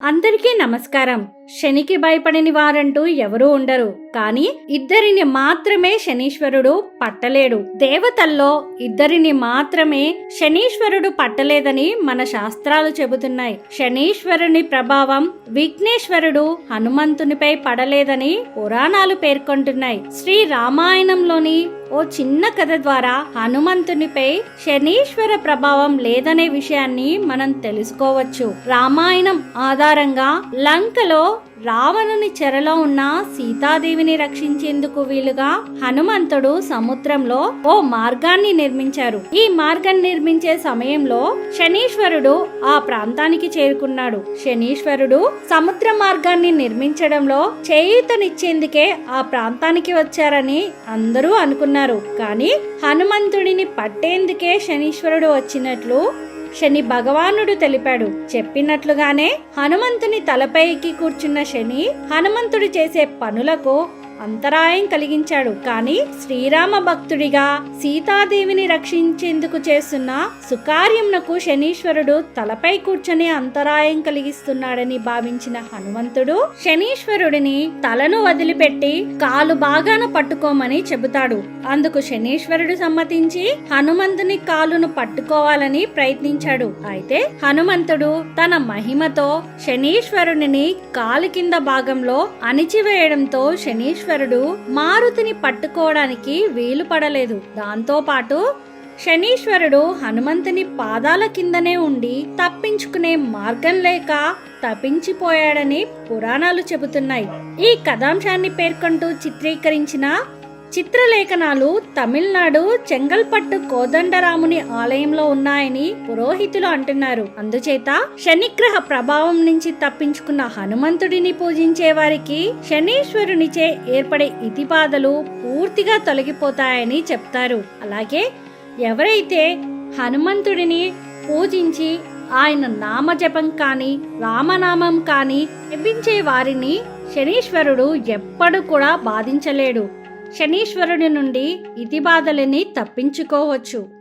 అందరికీ నమస్కారం. శనికి భయపడని వారంటూ ఎవరూ ఉండరు. కానీ ఇద్దరిని మాత్రమే శనీశ్వరుడు పట్టలేడు. దేవతల్లో ఇద్దరిని మాత్రమే శనీశ్వరుడు పట్టలేదని మన శాస్త్రాలు చెబుతున్నాయి. శనీశ్వరుని ప్రభావం విఘ్నేశ్వరుడు హనుమంతునిపై పడలేదని పురాణాలు పేర్కొంటున్నాయి. శ్రీ రామాయణంలోని ఓ చిన్న కథ ద్వారా హనుమంతునిపై శనీశ్వర ప్రభావం లేదనే విషయాన్ని మనం తెలుసుకోవచ్చు. రామాయణం ఆధారంగా లంకలో రావణుని చెరలో ఉన్న సీతాదేవిని రక్షించేందుకు వీలుగా హనుమంతుడు సముద్రంలో ఓ మార్గాన్ని నిర్మించారు. ఈ మార్గాన్ని నిర్మించే సమయంలో శనీశ్వరుడు ఆ ప్రాంతానికి చేరుకున్నాడు. శనీశ్వరుడు సముద్ర మార్గాన్ని నిర్మించడంలో చేయూతనిచ్చేందుకే ఆ ప్రాంతానికి వచ్చారని అందరూ అనుకున్నారు. కానీ హనుమంతుడిని పట్టేందుకే శనీశ్వరుడు వచ్చినట్లు శని భగవానుడు తెలిపాడు. చెప్పినట్లుగానే హనుమంతుని తలపైకి కూర్చున్న శని హనుమంతుడు చేసే పనులకు అంతరాయం కలిగించాడు. కానీ శ్రీరామ భక్తుడిగా సీతాదేవిని రక్షించేందుకు చేస్తున్న సుకార్యంనకు శనీశ్వరుడు తలపై కూర్చొని అంతరాయం కలిగిస్తున్నాడని భావించిన హనుమంతుడు శనీశ్వరుడిని తలను వదిలిపెట్టి కాలు బాగాన పట్టుకోమని చెబుతాడు. అందుకు శనీశ్వరుడు సమ్మతించి హనుమంతుని కాలును పట్టుకోవాలని ప్రయత్నించాడు. అయితే హనుమంతుడు తన మహిమతో శనీశ్వరుడిని కాలు కింద భాగంలో అణిచివేయడంతో శనీశ్వరుడు మారుతిని పట్టుకోవడానికి వీలు పడలేదు. దాంతో పాటు శనీశ్వరుడు హనుమంతుని పాదాల కిందనే ఉండి తప్పించుకునే మార్గం లేక తప్పించిపోయాడని పురాణాలు చెబుతున్నాయి. ఈ కథాంశాన్ని పేర్కొంటూ చిత్రీకరించిన చిత్రలేఖనాలు తమిళనాడు చెంగల్పట్టు కోదండరాముని ఆలయంలో ఉన్నాయని పురోహితులు అంటున్నారు. అందుచేత శనిగ్రహ ప్రభావం నుంచి తప్పించుకున్న హనుమంతుడిని పూజించే వారికి శనీశ్వరునిచే ఏర్పడే ఇతిబాధలు పూర్తిగా తొలగిపోతాయని చెప్తారు. అలాగే ఎవరైతే హనుమంతుడిని పూజించి ఆయన నామజపం కానీ రామనామం కానీ జపించే వారిని శనీశ్వరుడు ఎప్పుడు కూడా బాధించలేడు. శనీశ్వరుడి నుండి ఇతిబాధలని తప్పించుకోవచ్చు.